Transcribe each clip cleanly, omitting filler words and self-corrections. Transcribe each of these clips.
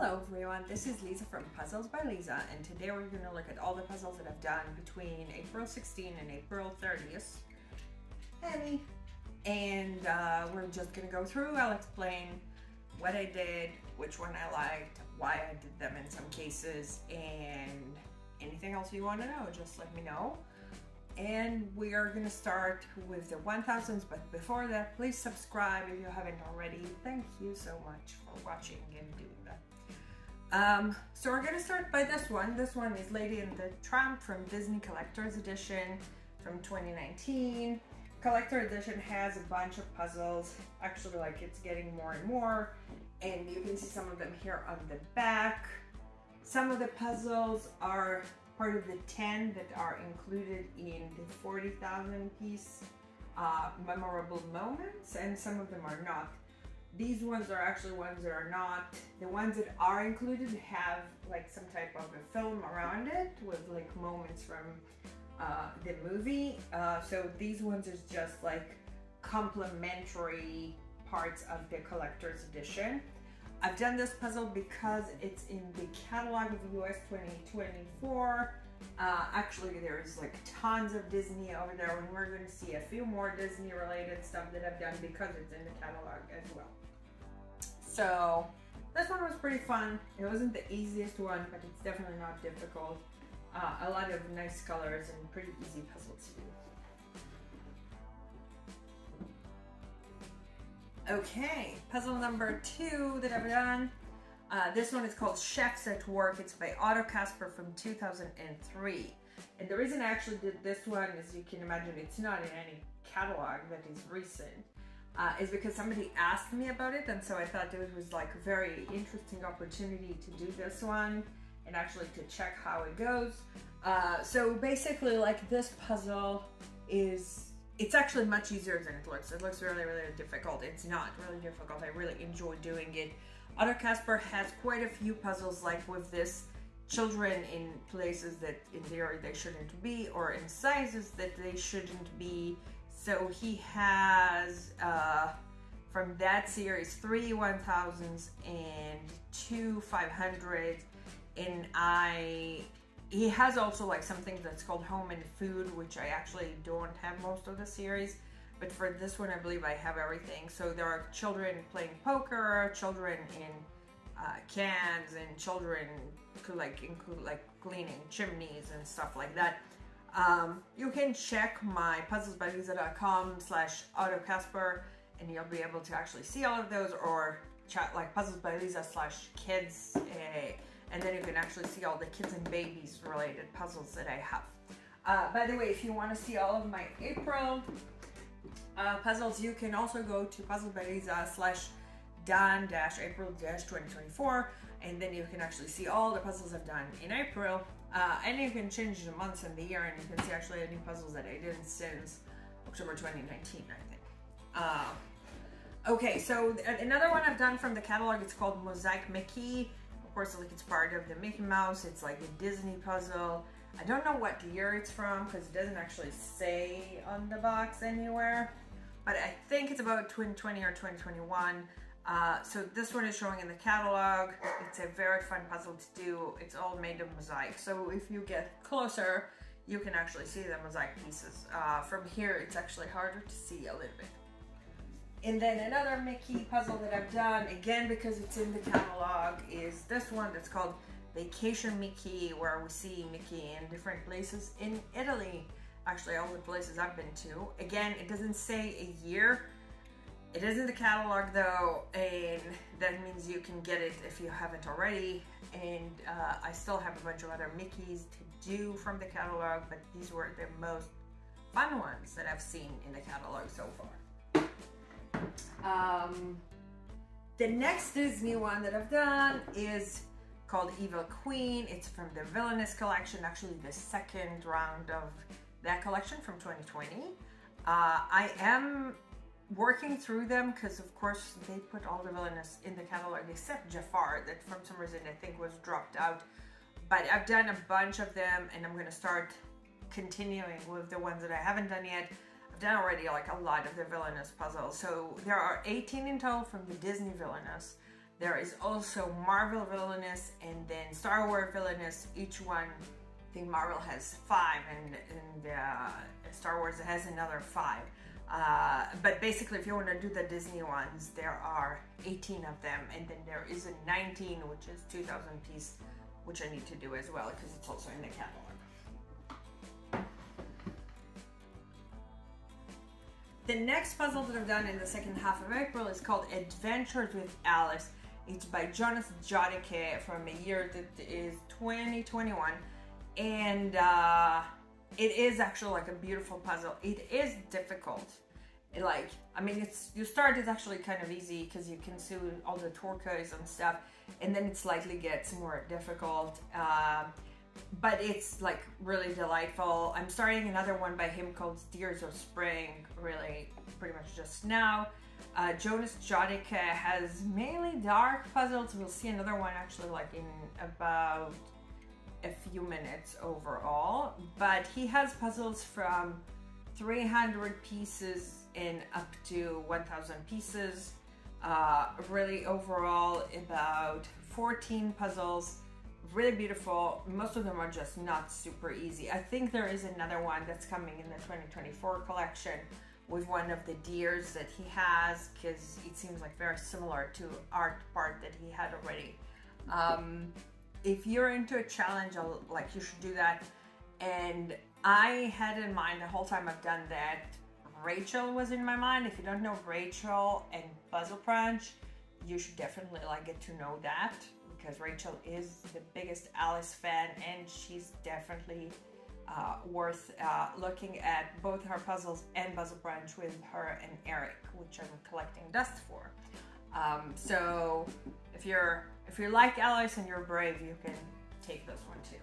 Hello everyone, this is Lisa from Puzzles by Lisa, and today we're going to look at all the puzzles that I've done between April 16 and April 30th. And we're just going to go through. I'll explain what I did, which one I liked, why I did them in some cases, and anything else you want to know, just let me know. And we are going to start with the 1000s, but before that, please subscribe if you haven't already. Thank you so much for watching and doing that. So we're going to start by this one. This one is Lady and the Tramp from Disney Collector's Edition from 2019. Collector Edition has a bunch of puzzles. Actually, like, it's getting more and more. And you can see some of them here on the back. Some of the puzzles are part of the 10 that are included in the 40,000 piece memorable moments, and some of them are not. These ones are actually ones that are not. The ones that are included have like some type of a film around it with like moments from the movie. So these ones is just like complimentary parts of the collector's edition. I've done this puzzle because it's in the catalog of US 2024. Actually, there's like tons of Disney over there, and we're going to see a few more Disney related stuff that I've done because it's in the catalog as well. So this one was pretty fun. It wasn't the easiest one, but it's definitely not difficult. A lot of nice colors and pretty easy puzzles to do. Okay, puzzle number 2 that I've done. This one is called Chefs at Work. It's by Otto Casper from 2003. And the reason I actually did this one, as you can imagine, it's not in any catalog that is recent, is because somebody asked me about it, and so I thought it was like a very interesting opportunity to do this one and actually to check how it goes. So basically, like, this puzzle it's actually much easier than it looks. It looks really, really difficult. It's not really difficult. I really enjoy doing it. Otto Casper has quite a few puzzles like with this, children in places that in theory they shouldn't be, or in sizes that they shouldn't be. So he has, from that series, 3 1000s and 2 500s, and he has also like something that's called Home and Food, which I actually don't have most of the series, but for this one I believe I have everything. So there are children playing poker, children in cans, and children could like include like cleaning chimneys and stuff like that. You can check my PuzzlesByLiza.com/AutoCasper and you'll be able to actually see all of those, or chat like PuzzlesByLiza/kids, and then you can actually see all the kids and babies related puzzles that I have. By the way, if you want to see all of my April puzzles, you can also go to PuzzlesByLiza/Dan-April-2024, and then you can actually see all the puzzles I've done in April, and you can change the months and the year, and you can see actually any puzzles that I did since October 2019, I think. Okay, so another one I've done from the catalog, it's called Mosaic Mickey. Of course, like, it's part of the Mickey Mouse. It's like a Disney puzzle. I don't know what year it's from because it doesn't actually say on the box anywhere, but I think it's about 2020 or 2021. So this one is showing in the catalog. It's a very fun puzzle to do. It's all made of mosaic. So if you get closer, you can actually see the mosaic pieces. From here, it's actually harder to see a little bit. And then another Mickey puzzle that I've done, again because it's in the catalog, is this one that's called Vacation Mickey, where we see Mickey in different places in Italy. Actually, all the places I've been to. Again, it doesn't say a year. It is in the catalog though, and that means you can get it if you haven't already. And I still have a bunch of other Mickeys to do from the catalog, but these were the most fun ones that I've seen in the catalog so far. The next Disney one that I've done is called Evil Queen. It's from the Villainous collection, actually the second round of that collection from 2020. I am working through them because of course they put all the Villainous in the catalog except Jafar, that for some reason I think was dropped out. But I've done a bunch of them, and I'm going to start continuing with the ones that I haven't done yet. I've done already like a lot of the Villainous puzzles. So there are 18 in total from the Disney Villainous, There is also Marvel Villainous and then Star Wars Villainous. Each one, I think Marvel has 5 and Star Wars has another 5. But basically, if you want to do the Disney ones, there are 18 of them, and then there is a 19, which is 2,000 piece, which I need to do as well because it's also in the catalog. The next puzzle that I've done in the second half of April is called Adventures with Alice. It's by Jonas Jodeke from a year that is 2021, and it is actually like a beautiful puzzle. It is difficult. You start, it's actually kind of easy because you can see all the turquoise and stuff, and then it slightly gets more difficult. But it's like really delightful. I'm starting another one by him called Steers of Spring, really pretty much just now. Jonas Jodeke has mainly dark puzzles. We'll see another one actually like in about a few minutes overall. But he has puzzles from 300 pieces and up to 1,000 pieces. Really overall about 14 puzzles. Really beautiful. Most of them are just not super easy. I think there is another one that's coming in the 2024 collection with one of the Deeres that he has, because it seems like very similar to art part that he had already. If you're into a challenge, you should do that. And I had in mind the whole time I've done that, Rachel was in my mind. If you don't know Rachel and Puzzle Crunch, you should definitely get to know that, because Rachel is the biggest Alice fan, and she's definitely worth looking at both her puzzles and Puzzle Crunch with her and Eric, which I'm collecting dust for. So if you like Alice and you're brave, you can take this one too.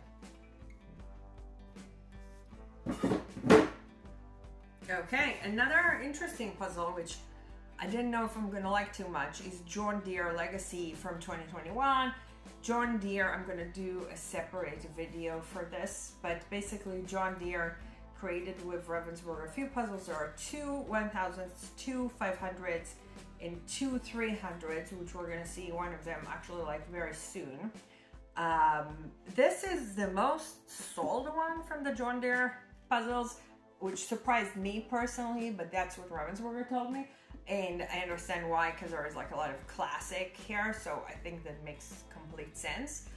Okay, another interesting puzzle, which I didn't know if I'm gonna like too much, is John Deere Legacy from 2021. John Deere, I'm gonna do a separate video for this, but basically John Deere created with Ravensburger a few puzzles. There are 2 1000s, 2 500s, and 2 300s, which we're gonna see one of them actually very soon. This is the most sold one from the John Deere puzzles, which surprised me personally, but that's what Ravensburger told me. And I understand why, because there is a lot of classic here, so I think that makes complete sense.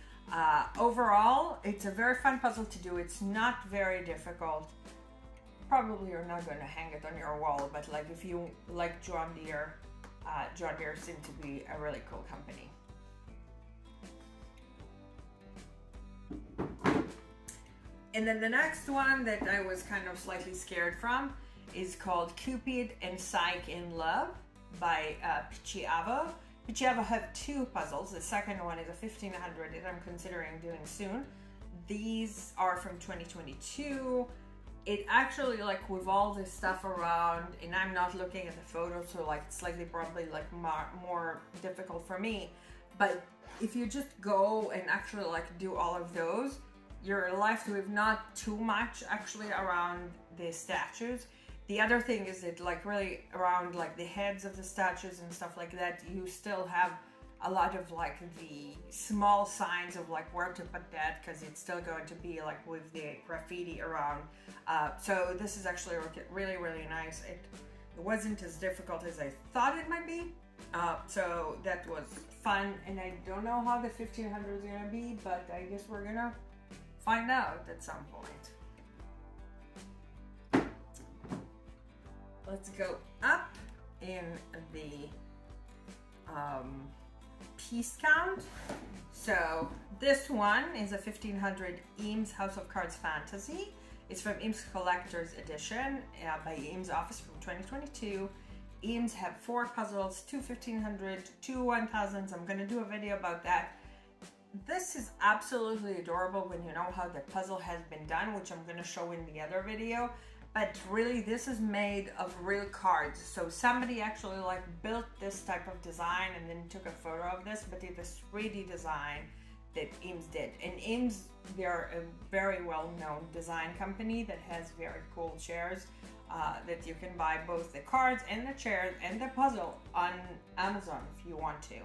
Overall, it's a very fun puzzle to do. It's not very difficult. Probably you're not going to hang it on your wall, but if you like John Deere seems to be a really cool company. And then the next one that I was kind of slightly scared from is called CupidPsych in Love by Pixar. Pixar have 2 puzzles. The second one is a 1500 that I'm considering doing soon. These are from 2022. It actually, with all this stuff around, and I'm not looking at the photos, so it's slightly probably more difficult for me. But if you just go and actually do all of those, you're left with not too much actually around the statues. The other thing is that really around the heads of the statues and stuff like that, you still have a lot of the small signs of where to put that, because it's still going to be with the graffiti around. So this is actually really, really nice. It wasn't as difficult as I thought it might be. So that was fun, and I don't know how the 1500 is gonna be, but I guess we're gonna find out at some point. Let's go up in the piece count. So this one is a 1500 Eames House of Cards Fantasy. It's from Eames Collector's Edition by Eames Office from 2022. Eames have 4 puzzles, 2 1500, 2 1000s. I'm gonna do a video about that. This is absolutely adorable when you know how the puzzle has been done, which I'm gonna show in the other video. But really, this is made of real cards. So somebody actually built this type of design and then took a photo of this, but did a 3D design that Eames did. And Eames, they're a very well-known design company that has very cool chairs that you can buy both the cards and the chairs and the puzzle on Amazon if you want to.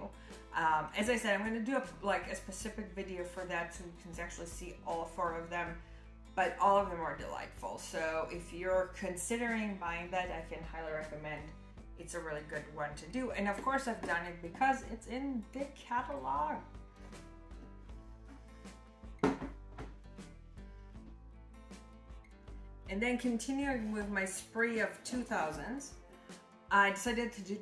As I said, I'm going to do a specific video for that so you can actually see all 4 of them, but all of them are delightful. So if you're considering buying that, I can highly recommend. It's a really good one to do. And of course I've done it because it's in the catalog. And then continuing with my spree of 2000s, I decided to do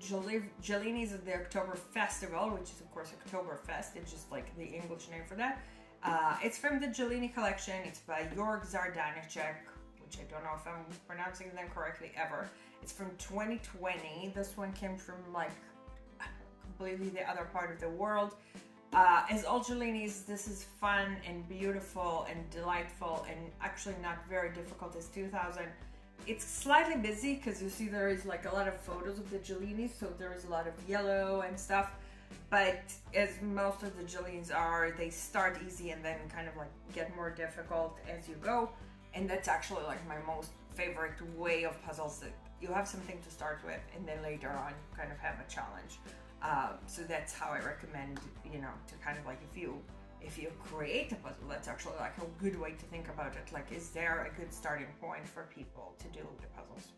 Gelini's at the October Festival, which is of course Oktoberfest. It's just like the English name for that. It's from the Gelini collection. It's by Jorg Zardanicek, which I don't know if I'm pronouncing them correctly ever. It's from 2020. This one came from like completely the other part of the world. As all Gelini's, this is fun and beautiful and delightful and actually not very difficult as 2000. It's slightly busy because you see there is like a lot of photos of the Gelini's, so there is a lot of yellow and stuff. But as most of the Gelini's are, they start easy and then kind of like get more difficult as you go. And that's actually like my most favorite way of puzzles, that you have something to start with and then later on kind of have a challenge. So that's how I recommend, you know, to kind of like if you create a puzzle, that's actually like a good way to think about it. Like, is there a good starting point for people to do the puzzles?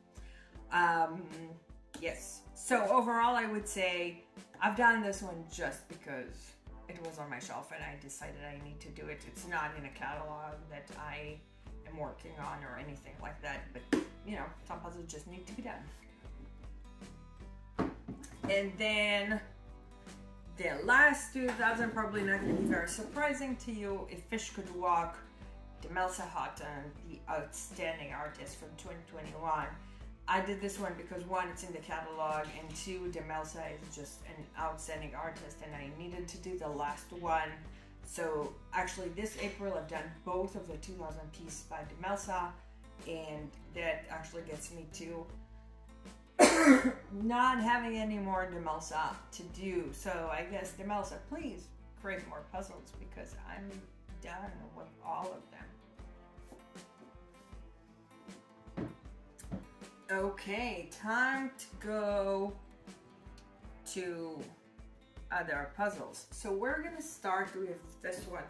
Yes. So overall, I would say I've done this one just because it was on my shelf and I decided I need to do it. It's not in a catalog that I am working on or anything like that, but you know, some puzzles just need to be done. And then the last 2000, probably not going to be very surprising to you. If Fish Could Walk, Demelsa Haughton, the outstanding artist from 2021. I did this one because 1, it's in the catalog, and 2, Demelsa is just an outstanding artist and I needed to do the last one. So actually this April I've done both of the 2000 piece by Demelsa, and that actually gets me to not having any more Demelsa to do. So I guess Demelsa, please create more puzzles because I'm done with all of them. Okay, time to go to other puzzles. So we're gonna start with this one.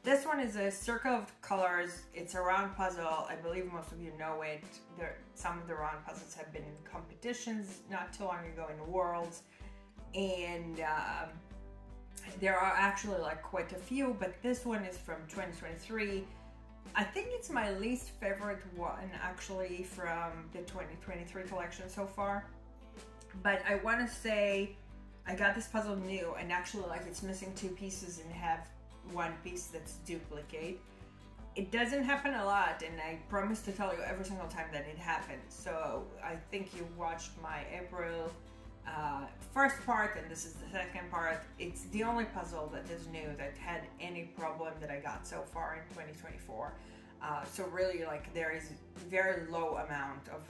This one is a circle of colors. It's a round puzzle. I believe most of you know it. Some of the round puzzles have been in competitions not too long ago in Worlds, and there are actually like quite a few, but this one is from 2023. I think it's my least favorite one actually from the 2023 collection so far, but I want to say I got this puzzle new and actually like it's missing 2 pieces and have 1 piece that's duplicate. It doesn't happen a lot, and I promise to tell you every single time that it happens. So I think you watched my April first part, and this is the second part. It's the only puzzle that is new that had any problem that I got so far in 2024. So really, like, there is very low amount of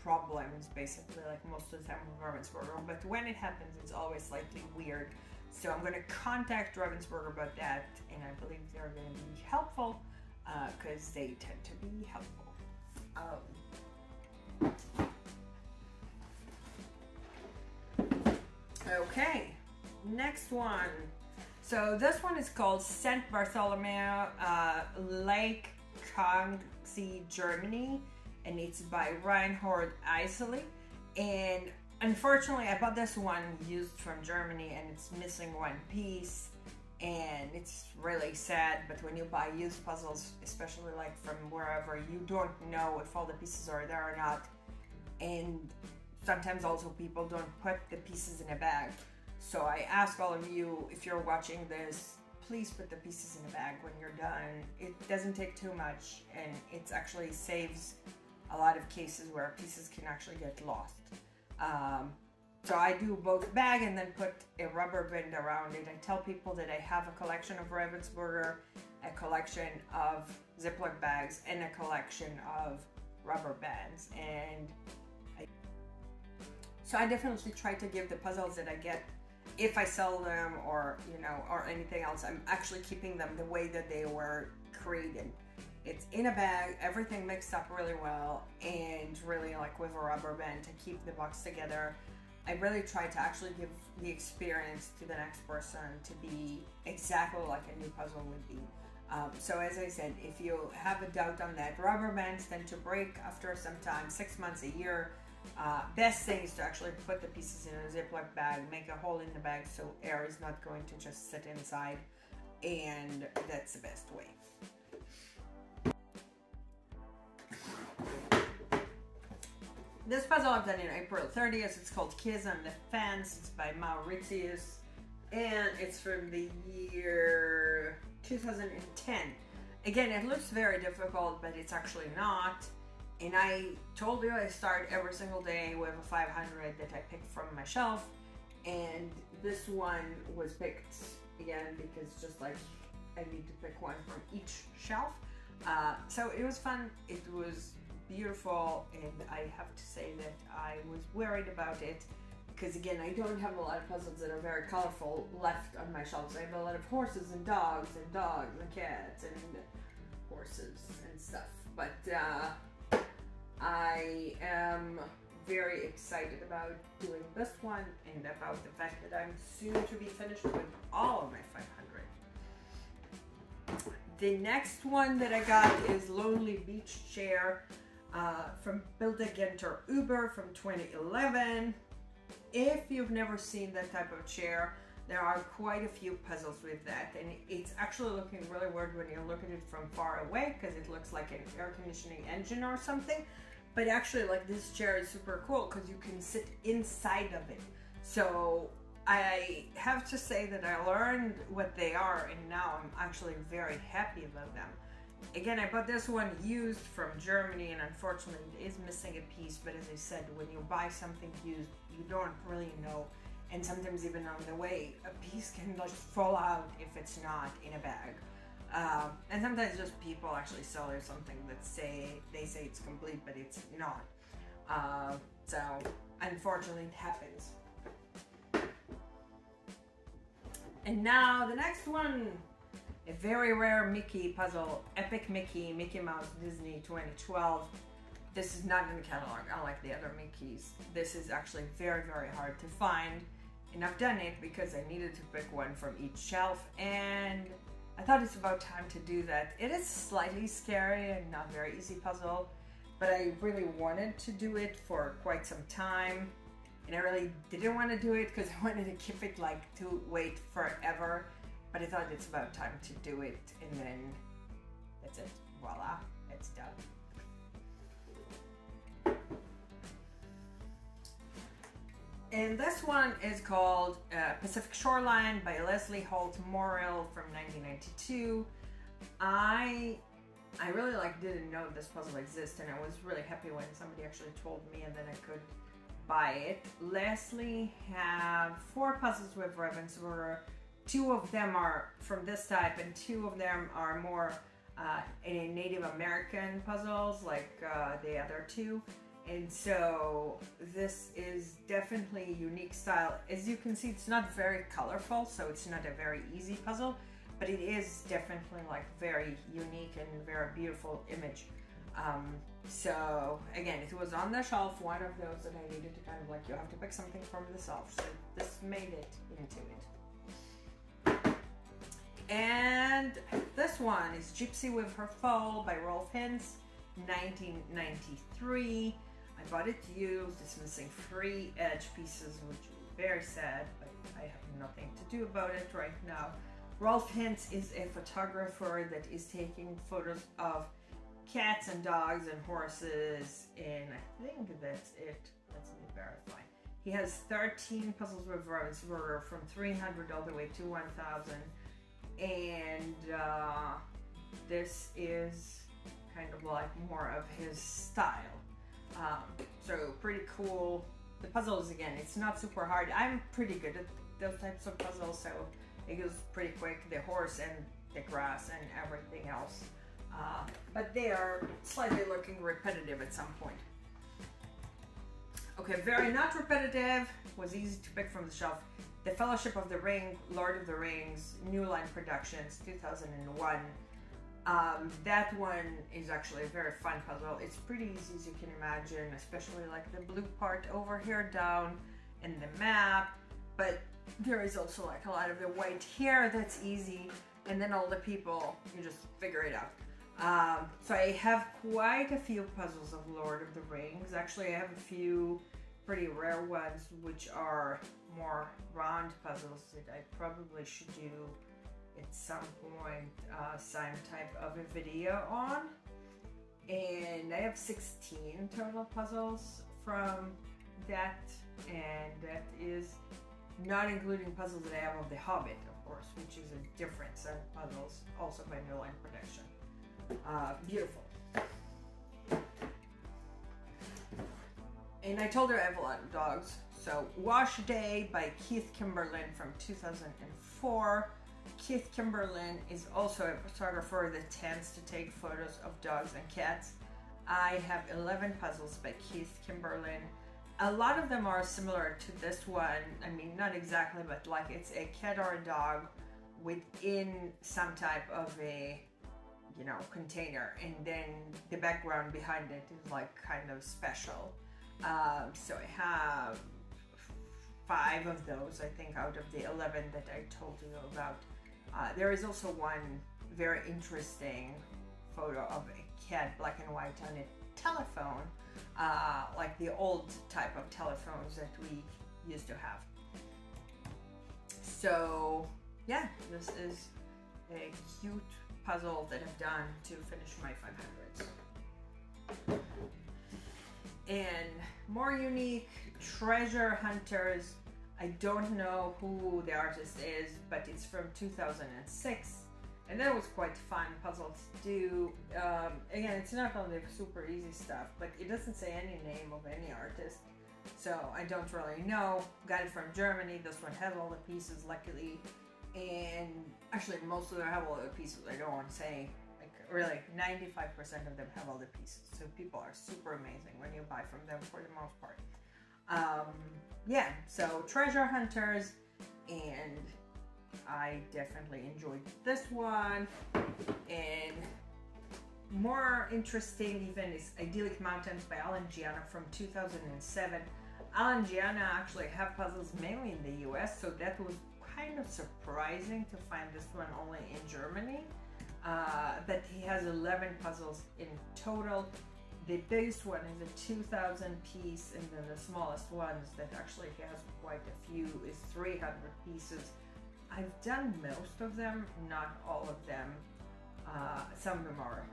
problems, basically, like most of the time with Ravensburger. But when it happens, it's always slightly weird. So I'm going to contact Ravensburger about that, and I believe they're going to be helpful because they tend to be helpful. Okay, next one. So this one is called St. Bartholomew, Lake Kongsi, Germany, and it's by Reinhold Eisele. And unfortunately, I bought this one used from Germany and it's missing 1 piece, and it's really sad. But when you buy used puzzles, especially like from wherever, you don't know if all the pieces are there or not. And sometimes also people don't put the pieces in a bag. So I ask all of you, if you're watching this, please put the pieces in a bag when you're done. It doesn't take too much, and it actually saves a lot of cases where pieces can actually get lost. So I do both bag and then put a rubber band around it. I tell people that I have a collection of Ravensburger, a collection of Ziploc bags, and a collection of rubber bands. And so I definitely try to give the puzzles that I get if I sell them or, you know, or anything else, I'm actually keeping them the way that they were created. It's in a bag, everything mixed up really well, and really like with a rubber band to keep the box together. I really try to actually give the experience to the next person to be exactly like a new puzzle would be. So as I said, if you have a doubt on that, rubber bands tend to break after some time, 6 months, a year. Best thing is to actually put the pieces in a Ziploc bag, make a hole in the bag so air is not going to just sit inside, and that's the best way. This puzzle I've done in April 30th. It's called Kids on the Fence. It's by Mauritius, and it's from the year 2010. Again, it looks very difficult, but it's actually not. And I told you I start every single day with a 500 that I picked from my shelf, and this one was picked again because just like I need to pick one from each shelf. So it was fun. It was beautiful, and I have to say that I was worried about it because again, I don't have a lot of puzzles that are very colorful left on my shelves. I have a lot of horses and dogs and cats and horses and stuff, but I am very excited about doing this one and about the fact that I'm soon to be finished with all of my 500. The next one that I got is Lonely Beach Chair from Bildegenter Uber from 2011. If you've never seen that type of chair, there are quite a few puzzles with that, and it's actually looking really weird when you look at it from far away because it looks like an air conditioning engine or something. But actually, like, this chair is super cool because you can sit inside of it. So I have to say that I learned what they are, and now I'm actually very happy about them. Again, I bought this one used from Germany, and unfortunately it is missing a piece, but as I said, when you buy something used, you don't really know, and sometimes even on the way, a piece can just fall out if it's not in a bag. And sometimes just people actually sell you something that they say it's complete, but it's not. So unfortunately it happens. And now the next one, a very rare Mickey puzzle, Epic Mickey, Mickey Mouse Disney 2012. This is not in the catalog, unlike the other Mickeys. This is actually very, very hard to find, and I've done it because I needed to pick one from each shelf, and I thought it's about time to do that. It is slightly scary and not very easy puzzle, but I really wanted to do it for quite some time, and I really didn't want to do it because I wanted to keep it like to wait forever. But I thought it's about time to do it, and then that's it. Voila, it's done. And this one is called Pacific Shoreline by Leslie Holt Morrill from 1992. I really didn't know this puzzle existed, and I was really happy when somebody actually told me, and then I could buy it. Leslie have 4 puzzles with Ravensburger. 2 of them are from this type, and 2 of them are more Native American puzzles, like the other 2. And so this is definitely a unique style. As you can see, it's not very colorful, so it's not a very easy puzzle, but it is definitely like very unique and very beautiful image. So again, it was on the shelf, one of those that I needed to kind of like, you have to pick something from the shelf, so this made it into it. And this one is Gypsy with Her Foal by Rolf Hintz, 1993. I bought it used. It's missing 3 edge pieces, which is very sad, but I have nothing to do about it right now. Rolf Hintz is a photographer that is taking photos of cats and dogs and horses, and I think that's it. Let's verify. He has 13 puzzles with Ravensburger from 300 all the way to 1000. And this is kind of like more of his style. So pretty cool. The puzzles, again, it's not super hard. I'm pretty good at those types of puzzles, so it goes pretty quick. The horse and the grass and everything else. But they are slightly looking repetitive at some point. Okay, very not repetitive, was easy to pick from the shelf. The Fellowship of the Ring, Lord of the Rings, New Line Productions, 2001. That one is actually a very fun puzzle. It's pretty easy, as you can imagine, especially like the blue part over here down in the map. But there is also like a lot of the white here that's easy, and then all the people, you just figure it out. So I have quite a few puzzles of Lord of the Rings. Actually, I have a few pretty rare ones, which are more round puzzles that I probably should do at some point some type of a video on. And I have 16 total puzzles from that, and that is not including puzzles that I have of The Hobbit, of course, which is a different set of puzzles, also by New Line Production. Beautiful. And I told her I have a lot of dogs. So Wash Day by Keith Kimberlin from 2004. Keith Kimberlin is also a photographer that tends to take photos of dogs and cats. I have 11 puzzles by Keith Kimberlin. A lot of them are similar to this one. I mean, not exactly, but like it's a cat or a dog within some type of a, you know, container, and then the background behind it is like kind of special. So I have 5 of those, I think, out of the 11 that I told you about. There is also one very interesting photo of a cat, black and white, on a telephone, like the old type of telephones that we used to have. So yeah, this is a cute puzzle that I've done to finish my 500s. And more unique, Treasure Hunters. I don't know who the artist is, but it's from 2006, and that was quite fun puzzle to do. Again, it's not only super easy stuff, but it doesn't say any name of any artist, so I don't really know. Got it from Germany. This one has all the pieces, luckily, and actually most of them have all the pieces. I don't want to say, like, really 95% of them have all the pieces, so people are super amazing when you buy from them for the most part. Yeah, so Treasure Hunters, and I definitely enjoyed this one. And more interesting even is Idec Mountains by Alan Gianna from 2007. Alan Gianna actually have puzzles mainly in the US, so that was kind of surprising to find this one only in Germany. But he has 11 puzzles in total. The biggest one is a 2,000 piece, and then the smallest ones that actually has quite a few is 300 pieces. I've done most of them, not all of them. Some of them are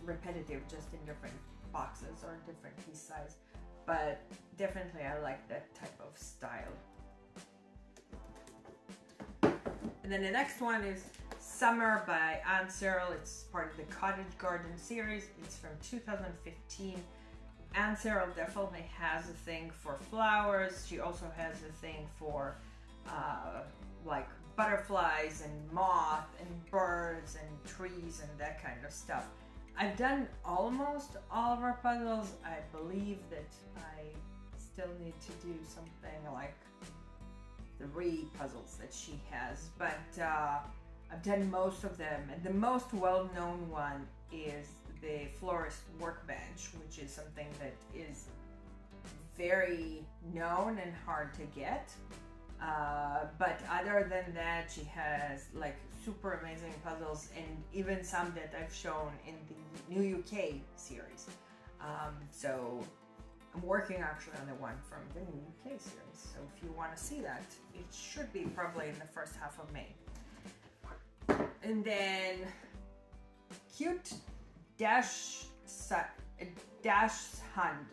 repetitive, just in different boxes or different piece size, but definitely I like that type of style. And then the next one is Summer by Anne Sbarel. It's part of the Cottage Garden series. It's from 2015. Anne Sbarel definitely has a thing for flowers. She also has a thing for like butterflies and moth and birds and trees and that kind of stuff. I've done almost all of her puzzles. I believe that I still need to do something like 3 puzzles that she has, but I've done most of them, and the most well-known one is the Florist Workbench, which is something that is very known and hard to get. But other than that, she has like super amazing puzzles, and even some that I've shown in the New UK series. So I'm working actually on the one from the New UK series. So if you want to see that, it should be probably in the first half of May. And then Cute Dash Hunt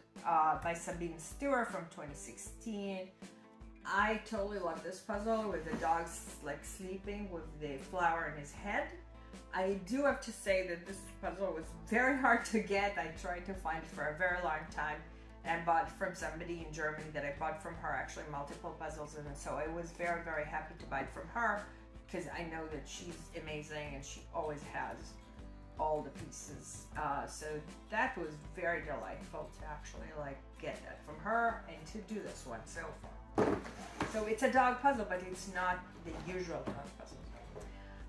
by Sabine Stewart from 2016. I totally love this puzzle with the dogs like sleeping with the flower in his head. I do have to say that this puzzle was very hard to get. I tried to find it for a very long time, and I bought from somebody in Germany that I bought from her actually multiple puzzles, and so I was very, very happy to buy it from her because I know that she's amazing and she always has all the pieces. So that was very delightful to actually like get that from her and to do this one so far. So it's a dog puzzle, but it's not the usual dog puzzle.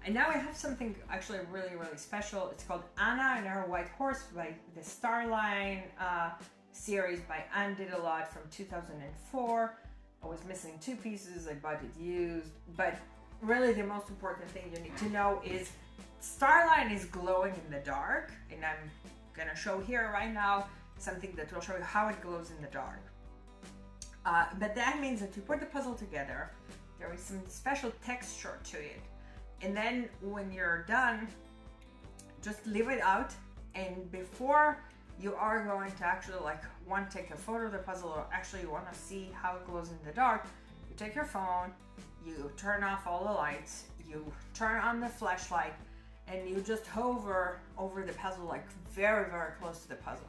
And now I have something actually really, really special. It's called Anna and Her White Horse by the Shoreline series by Anne Did A Lot from 2004. I was missing 2 pieces, I bought it used, but really the most important thing you need to know is Shoreline is glowing in the dark, and I'm gonna show here right now something that will show you how it glows in the dark. But that means that you put the puzzle together, there is some special texture to it, and then when you're done, just leave it out, and before you are going to actually like want to take a photo of the puzzle, or actually you want to see how it glows in the dark, you take your phone, you turn off all the lights, you turn on the flashlight, and you just hover over the puzzle like very, very close to the puzzle.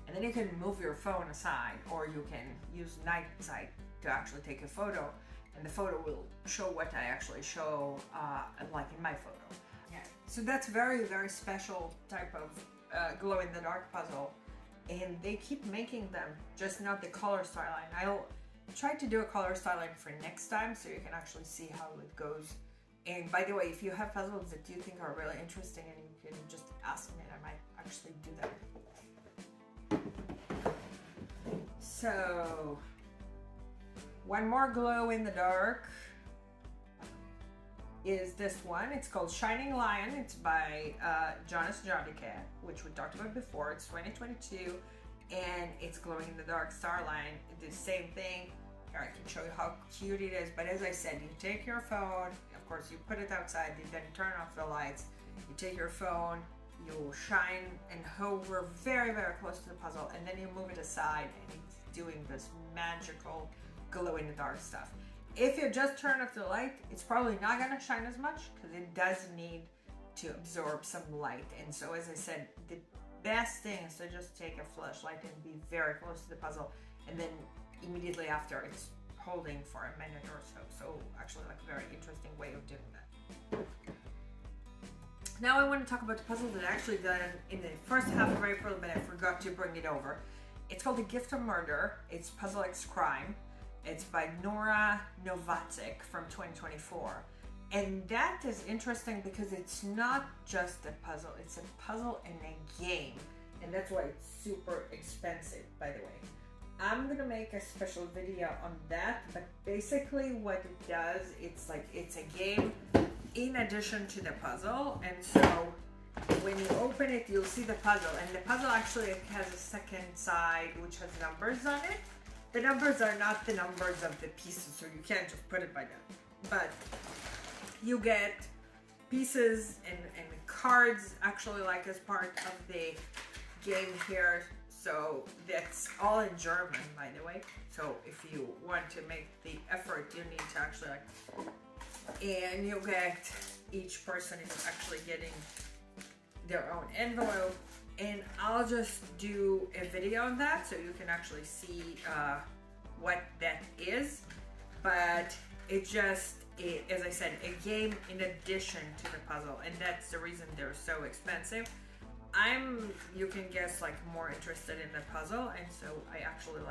And then you can move your phone aside, or you can use night sight to actually take a photo, and the photo will show what I actually show like in my photo. Yeah. So that's very, very special type of glow in the dark puzzle, and they keep making them, just not the color Shoreline. I'll try to do a color Shoreline for next time so you can actually see how it goes. And by the way, if you have puzzles that you think are really interesting, and you can just ask me, and I might actually do that. So one more glow in the dark is this one. It's called Shining Lion. It's by Jonas Jodicat, which we talked about before. It's 2022, and it's glowing in the dark Shoreline. The same thing. Here, I can show you how cute it is. But as I said, you take your phone, of course, you put it outside, you then turn off the lights, you take your phone, you shine and hover very, very close to the puzzle, and then you move it aside, and it's doing this magical glow in the dark stuff. If you just turn off the light, it's probably not gonna shine as much because it does need to absorb some light. And so, as I said, the best thing is to just take a flashlight and be very close to the puzzle, and then immediately after it's holding for a minute or so. So actually, like, a very interesting way of doing that. Now I want to talk about the puzzle that I actually done in the first half of April, but I forgot to bring it over. It's called The Gift of Murder. It's Puzzle X Crime. It's by Nora Novacic from 2024. And that is interesting because it's not just a puzzle, it's a puzzle and a game. And that's why it's super expensive, by the way. I'm gonna make a special video on that, but basically what it does, it's a game in addition to the puzzle. And so when you open it, you'll see the puzzle, and the puzzle actually has a second side which has numbers on it. The numbers are not the numbers of the pieces, so you can't just put it by that. But you get pieces and cards actually like as part of the game here. So that's all in German, by the way. So if you want to make the effort, you need to actually and you get, each person is actually getting their own envelope. And I'll just do a video on that so you can actually see what that is. But it just, as I said, a game in addition to the puzzle, and that's the reason they're so expensive. You can guess, like, more interested in the puzzle, and so I actually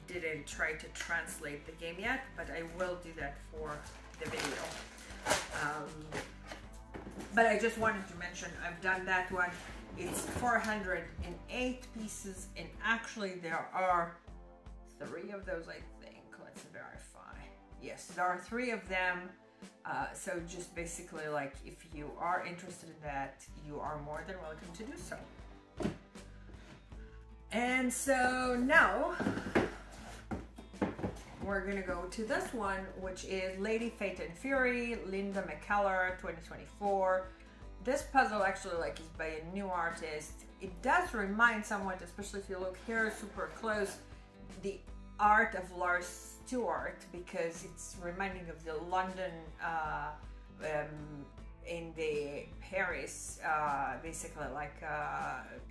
didn't try to translate the game yet, but I will do that for the video. But I just wanted to mention I've done that one. It's 408 pieces, and actually there are 3 of those, I think. Let's verify. Yes, there are 3 of them. So just basically, if you are interested in that, you are more than welcome to do so. And so now we're gonna go to this one, which is Lady Fate and Fury, Linda McKellar, 2024. This puzzle actually is by a new artist. It does remind somewhat, especially if you look here super close, the art of Lars Stewart, because it's reminding of the London in the Paris, basically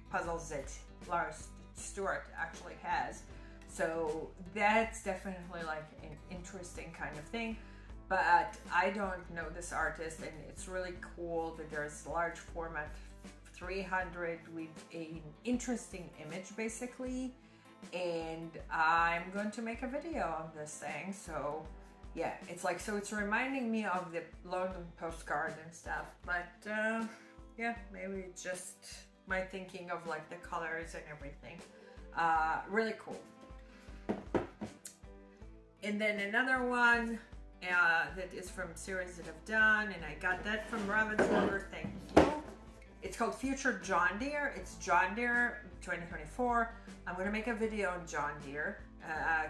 puzzles that Lars Stewart actually has. So that's definitely an interesting kind of thing. But I don't know this artist, and it's really cool that there's large format 300 with an interesting image basically. and I'm going to make a video on this thing. So yeah, it's like, so it's reminding me of the London postcard and stuff, but yeah, maybe it's just my thinking of like the colors and everything. Really cool. And then another one that is from series that I've done, and I got that from Ravensburger, thank you. It's called Future John Deere. It's John Deere 2024. I'm going to make a video on John Deere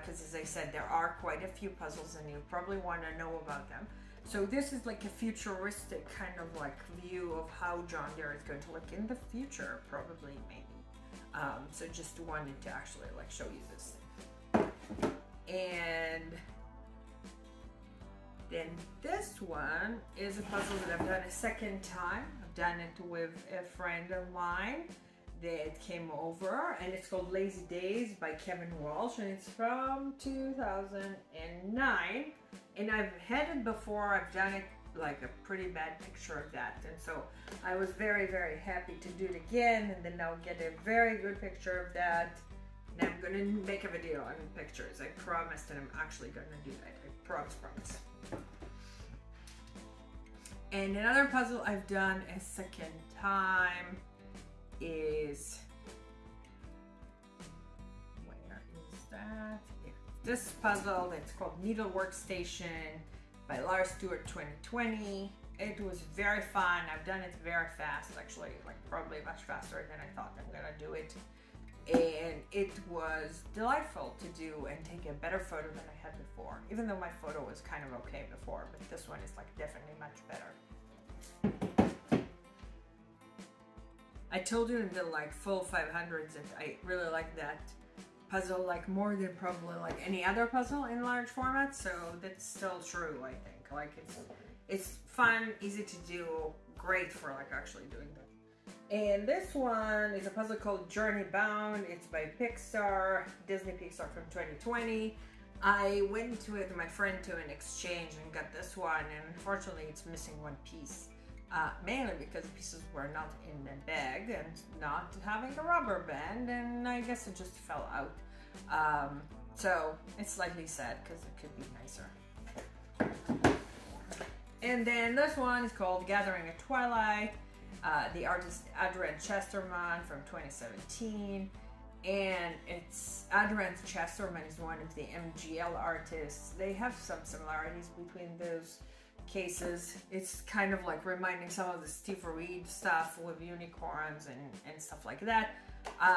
because, as I said, there are quite a few puzzles and you probably want to know about them. So this is like a futuristic kind of like view of how John Deere is going to look in the future, probably, maybe. So just wanted to actually like show you this thing. And then this one is a puzzle that I've done a second time. I've done it with a friend of mine that came over, and it's called Lazy Days by Kevin Walsh, and it's from 2009. And I've had it before. I've done it like a pretty bad picture of that, and so I was very, very happy to do it again, and then I'll get a very good picture of that. And I'm gonna make a video on pictures. I promised, and I'm actually gonna do that. I promise. And another puzzle I've done a second time is, where is that? Yeah. This puzzle that's called Needle Workstation by Stewart 2020. It was very fun. I've done it very fast, actually, like probably much faster than I thought I'm gonna do it. And it was delightful to do and take a better photo than I had before, even though my photo was kind of okay before, but this one is like definitely much better. I told you in the like full 500s that I really like that puzzle like more than probably like any other puzzle in large format, so that's still true. I think like it's fun, easy to do, great for like actually doing that. And this one is a puzzle called Journey Bound. It's by Pixar, Disney Pixar from 2020. I went to it with my friend to an exchange and got this one, and unfortunately it's missing one piece. Mainly because the pieces were not in the bag and not having a rubber band, and I guess it just fell out. So it's slightly sad because it could be nicer. And then this one is called Gathering at Twilight. The artist Idec Chesterman from 2017, and it's Idec Chesterman is one of the MGL artists. They have some similarities between those cases. It's kind of like reminding some of the Steve Reed stuff with unicorns and stuff like that.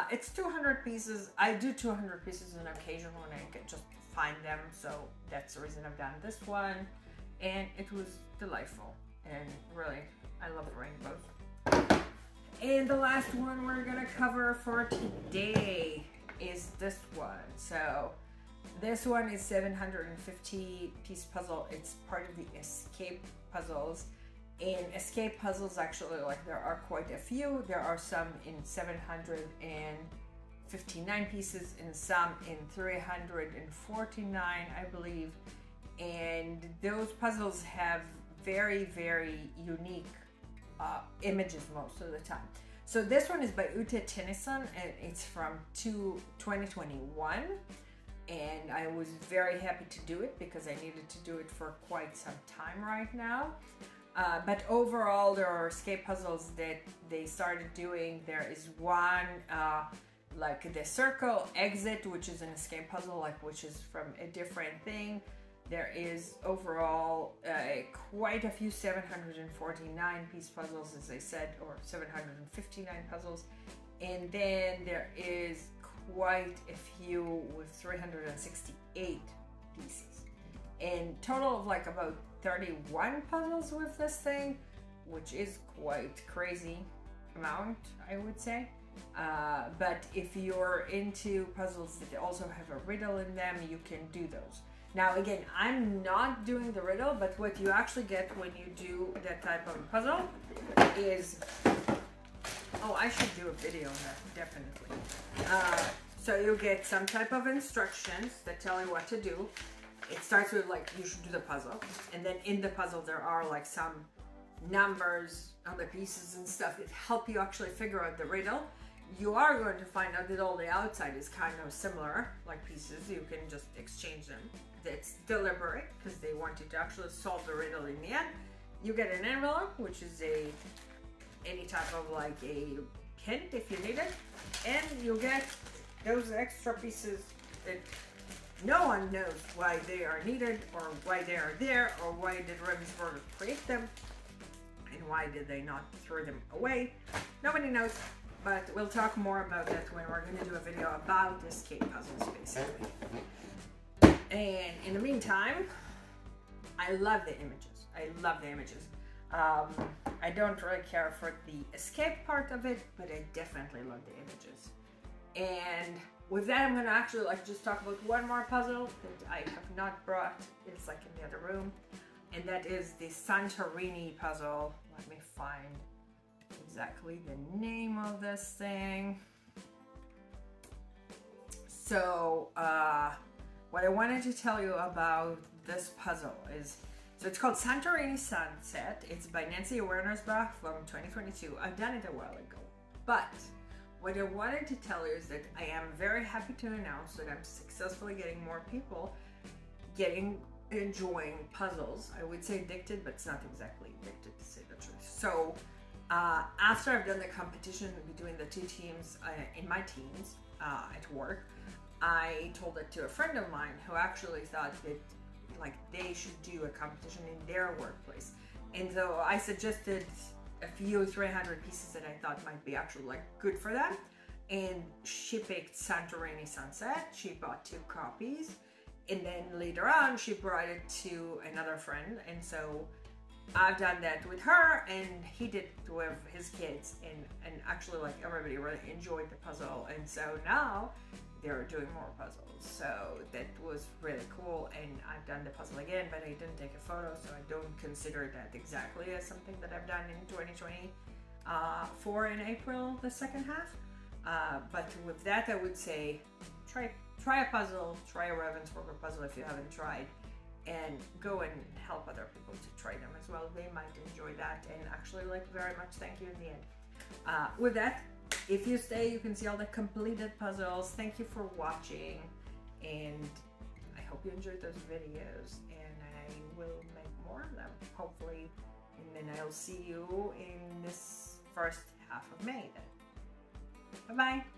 It's 200 pieces. I do 200 pieces on occasion when I can just find them, so that's the reason I've done this one, and it was delightful, and really I love rainbows. And the last one we're gonna cover for today is this one. So this one is 750 piece puzzle. It's part of the escape puzzles. And escape puzzles, actually, like there are quite a few. There are some in 759 pieces and some in 349, I believe. And those puzzles have very, very unique images most of the time. So this one is by UT Tennison, and it's from 2021, and I was very happy to do it because I needed to do it for quite some time right now. But overall, there are escape puzzles that they started doing. There is one like the circle exit, which is an escape puzzle, like which is from a different thing. There is overall quite a few 749 piece puzzles, as I said, or 759 puzzles. And then there is quite a few with 368 pieces. And total of like about 31 puzzles with this thing, which is quite crazy amount, I would say. But if you're into puzzles that also have a riddle in them, you can do those. Now again, I'm not doing the riddle, but what you actually get when you do that type of puzzle is, oh, I should do a video on that, definitely. So you'll get some type of instructions that tell you what to do. It starts with like, you should do the puzzle. And then in the puzzle, there are like some numbers on the pieces and stuff that help you actually figure out the riddle. you are going to find out that all the outside is kind of similar, like pieces. You can just exchange them. That's deliberate because they want you to actually solve the riddle in the end. You get an envelope, which is any type of like a hint if you need it, and you get those extra pieces that no one knows why they are needed or why they are there or why did Ravensburger create them and why did they not throw them away. Nobody knows, but we'll talk more about that when we're going to do a video about escape puzzles basically. And in the meantime, I love the images. I love the images. I don't really care for the escape part of it, but I definitely love the images. And with that, I'm gonna actually like just talk about one more puzzle that I have not brought. It's like in the other room, and that is the Santorini puzzle. Let me find exactly the name of this thing. So, what I wanted to tell you about this puzzle is, so it's called Santorini Sunset. It's by Nancy Wernersbach from 2022. I've done it a while ago, but what I wanted to tell you is that I am very happy to announce that I'm successfully getting more people enjoying puzzles. I would say addicted, but it's not exactly addicted to say the truth. So after I've done the competition between the two teams in my teams at work, I told it to a friend of mine who actually thought that like they should do a competition in their workplace. And so I suggested a few 300 pieces that I thought might be actually like good for them, and she picked Santorini Sunset. She bought 2 copies, and then later on she brought it to another friend, and so I've done that with her, and he did it with his kids, and actually like everybody really enjoyed the puzzle, and so now they're doing more puzzles. So that was really cool, and I've done the puzzle again, but I didn't take a photo, so I don't consider that exactly as something that I've done in 2024 in April, the second half. But with that, I would say try a puzzle, try a Ravensburger puzzle if you haven't tried, and go and help other people to try them as well. They might enjoy that, and actually like very much thank you in the end. With that, if you stay, you can see all the completed puzzles. Thank you for watching, and I hope you enjoyed those videos, and I will make more of them, hopefully, and then I'll see you in this first half of May then. Bye-bye!